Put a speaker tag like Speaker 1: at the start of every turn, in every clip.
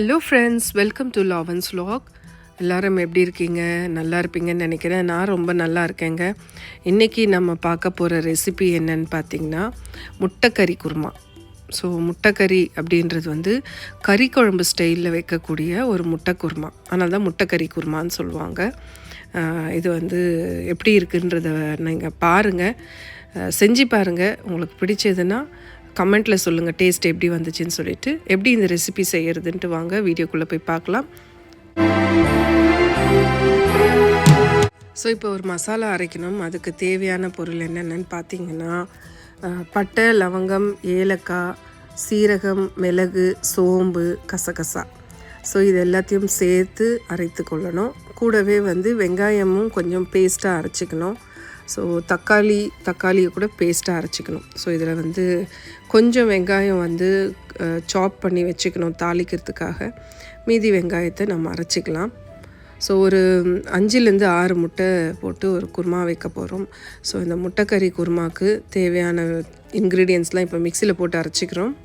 Speaker 1: Hello friends, welcome to லாவன்ஸ் vlog. எல்லோரும் எப்படி இருக்கீங்க? நல்லா இருப்பீங்கன்னு நினைக்கிறேன். நான் ரொம்ப நல்லா இருக்கேங்க. இன்றைக்கி நம்ம பார்க்க போகிற ரெசிபி என்னன்னு பார்த்திங்கன்னா முட்டைக்கறி குருமா. ஸோ முட்டைக்கறி அப்படின்றது வந்து கறி குழம்பு ஸ்டைலில் வைக்கக்கூடிய ஒரு முட்டை குருமா. அதனால தான் முட்டைக்கறி குருமான்னு சொல்லுவாங்க. இது வந்து எப்படி இருக்குன்றத நீங்கள் பாருங்கள், செஞ்சு பாருங்கள். உங்களுக்கு பிடிச்சதுன்னா கமெண்ட்டில் சொல்லுங்கள் டேஸ்ட் எப்படி வந்துச்சுன்னு சொல்லிவிட்டு. எப்படி இந்த ரெசிபி செய்கிறதுன்ட்டு வாங்க வீடியோக்குள்ளே போய் பார்க்கலாம். ஸோ இப்போ ஒரு மசாலா அரைக்கணும். அதுக்கு தேவையான பொருள் என்னென்னு பார்த்தீங்கன்னா பட்டை, லவங்கம், ஏலக்காய், சீரகம், மிளகு, சோம்பு, கசகசா. ஸோ இது எல்லாத்தையும் சேர்த்து அரைத்து கொள்ளணும். கூடவே வந்து வெங்காயமும் கொஞ்சம் பேஸ்ட்டாக அரைச்சிக்கணும். ஸோ தக்காளியை கூட பேஸ்ட்டாக அரைச்சிக்கணும். ஸோ இதில் வந்து கொஞ்சம் வெங்காயம் வந்து சாப் பண்ணி வச்சுக்கணும் தாளிக்கிறதுக்காக. மீதி வெங்காயத்தை நம்ம அரைச்சிக்கலாம். ஸோ ஒரு 5-6 முட்டை போட்டு ஒரு குருமா வைக்க போகிறோம். ஸோ இந்த முட்டைக்கறி குருமாவுக்கு தேவையான இன்க்ரீடியன்ட்ஸ்லாம் இப்போ மிக்சியில் போட்டு அரைச்சிக்கிறோம்.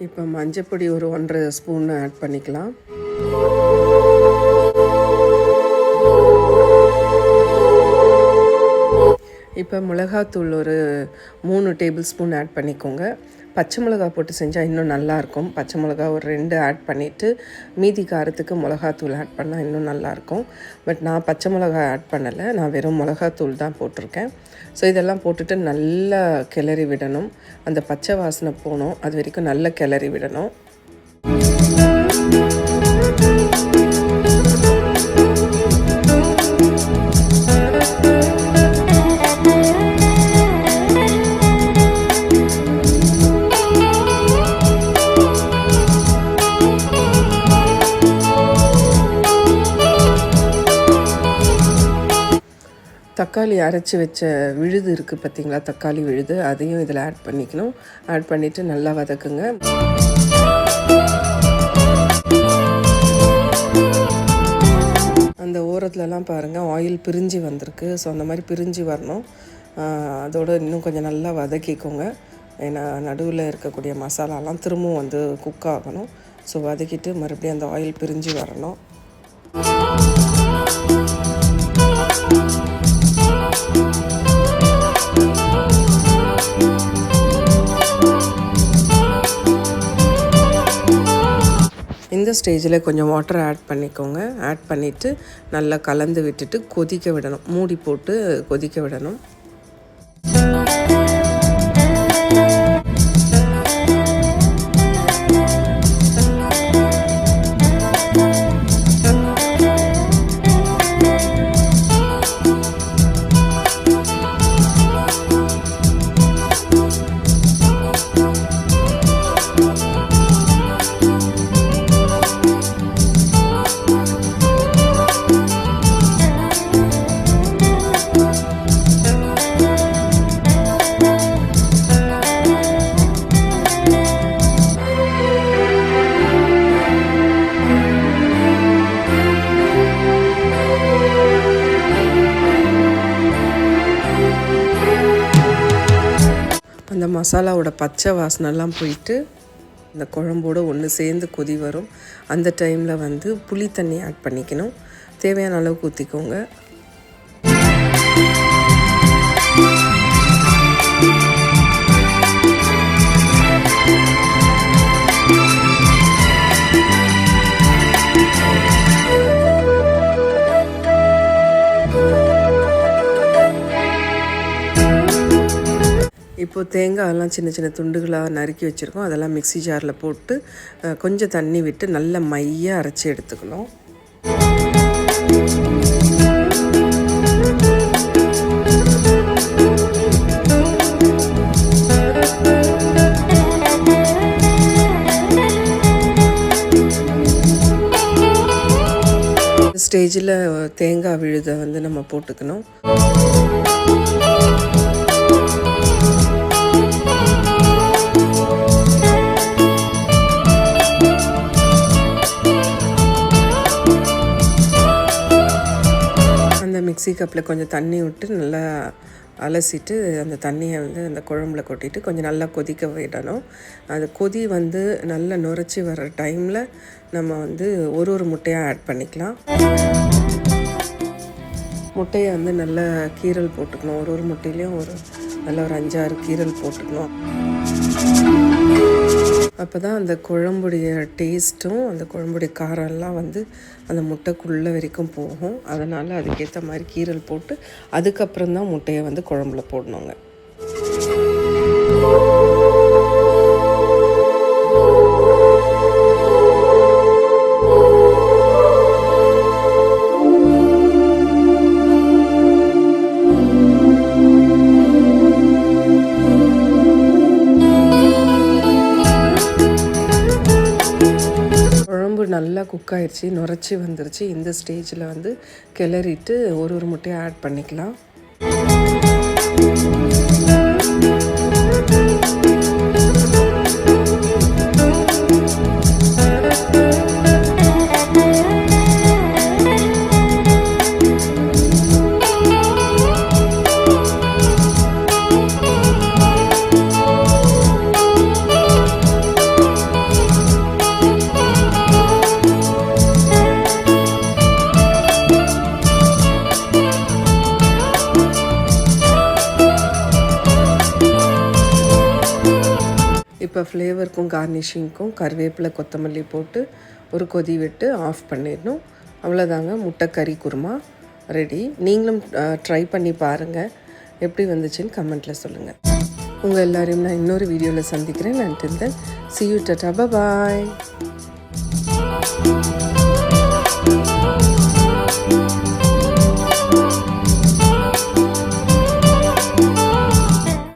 Speaker 1: இப்போ மஞ்சப்பொடி ஒரு 1.5 ஸ்பூன் ஆட் பண்ணிக்கலாம். இப்போ மிளகாத்தூள் ஒரு 3 டேபிள் ஸ்பூன் ஆட் பண்ணிக்கோங்க. பச்சை மிளகா போட்டு செஞ்சால் இன்னும் நல்லாயிருக்கும். பச்சை மிளகா ஒரு 2 ஆட் பண்ணிவிட்டு மீதி காரத்துக்கு மிளகாத்தூள் ஆட் பண்ணால் இன்னும் நல்லாயிருக்கும். பட் நான் பச்சை மிளகா ஆட் பண்ணலை, நான் வெறும் மிளகாத்தூள் தான் போட்டிருக்கேன். ஸோ இதெல்லாம் போட்டுட்டு நல்லா கிளறி விடணும். அந்த பச்சை வாசனை போகணும், அது வரைக்கும் நல்லா கிளறி விடணும். தக்காளி அரைச்சி வச்ச விழுது இருக்குது பார்த்திங்களா, தக்காளி விழுது, அதையும் இதில் ஆட் பண்ணிக்கணும். ஆட் பண்ணிவிட்டு நல்லா வதக்குங்க. அந்த ஓரத்துலலாம் பாருங்கள் ஆயில் பிரிஞ்சு வந்திருக்கு. ஸோ அந்த மாதிரி பிரிஞ்சு வரணும். அதோடு இன்னும் கொஞ்சம் நல்லா வதக்கிக்கோங்க. ஏன்னா நடுவில் இருக்கக்கூடிய மசாலாலாம் திரும்பவும் வந்து குக் ஆகணும். ஸோ வதக்கிட்டு மறுபடியும் அந்த ஆயில் பிரிஞ்சு வரணும். இந்த ஸ்டேஜில் கொஞ்சம் வாட்டர் ஆட் பண்ணிக்கோங்க. ஆட் பண்ணிவிட்டு நல்லா கலந்து விட்டுட்டு கொதிக்க விடணும். மூடி போட்டு கொதிக்க விடணும். அந்த மசாலாவோட பச்சை வாசனைலாம் போயிட்டு இந்த குழம்போடு ஒன்று சேர்ந்து கொதி வரும். அந்த டைமில் வந்து புளி தண்ணி ஆட் பண்ணிக்கணும். தேவையான அளவுக்கு ஊற்றிக்கோங்க. இப்போது தேங்காயெல்லாம் சின்ன சின்ன துண்டுகளாக நறுக்கி வச்சுருக்கோம். அதெல்லாம் மிக்ஸி ஜாரில் போட்டு கொஞ்சம் தண்ணி விட்டு நல்லா மையாக அரைச்சி எடுத்துக்கணும். ஸ்டேஜில் தேங்காய் விழுதை வந்து நம்ம போட்டுக்கணும். அந்த மிக்ஸி கப்பில் கொஞ்சம் தண்ணி விட்டு நல்லா அலசிட்டு அந்த தண்ணியை வந்து அந்த குழம்புல கொட்டிட்டு கொஞ்சம் நல்லா கொதிக்க விடணும். அது கொதி வந்து நல்லா நுரைச்சி வர்ற டைமில் நம்ம வந்து ஒரு முட்டையாக ஆட் பண்ணிக்கலாம். முட்டையை வந்து நல்லா கீரல் போட்டுக்கணும். ஒரு முட்டையிலையும் நல்லா ஒரு 5-6 கீரல் போட்டுக்கணும். அப்போ தான் அந்த குழம்புடைய டேஸ்ட்டும் அந்த குழம்புடைய காரம்லாம் வந்து அந்த முட்டைக்குள்ளே வரைக்கும் போகும். அதனால் அதுக்கேற்ற மாதிரி கீரல் போட்டு அதுக்கப்புறம் தான் முட்டையை வந்து குழம்புல போடணுங்க. நல்லா குக் ஆயிடுச்சு, நுரைச்சி வந்துருச்சு. இந்த ஸ்டேஜில் வந்து கிளறிட்டு ஒரு முட்டையை ஆட் பண்ணிக்கலாம். இப்போ ஃப்ளேவருக்கும் கார்னிஷிங்க்கும் கருவேப்பிலை கொத்தமல்லி போட்டு ஒரு கொதி விட்டு ஆஃப் பண்ணிடணும். அவ்வளோதாங்க, முட்டை கறி குருமா ரெடி. நீங்களும் ட்ரை பண்ணி பாருங்கள், எப்படி வந்துச்சுன்னு கமெண்ட்டில் சொல்லுங்கள். உங்கள் எல்லோரையும் நான் இன்னொரு வீடியோவில் சந்திக்கிறேன். until then, see you, tata, bye bye.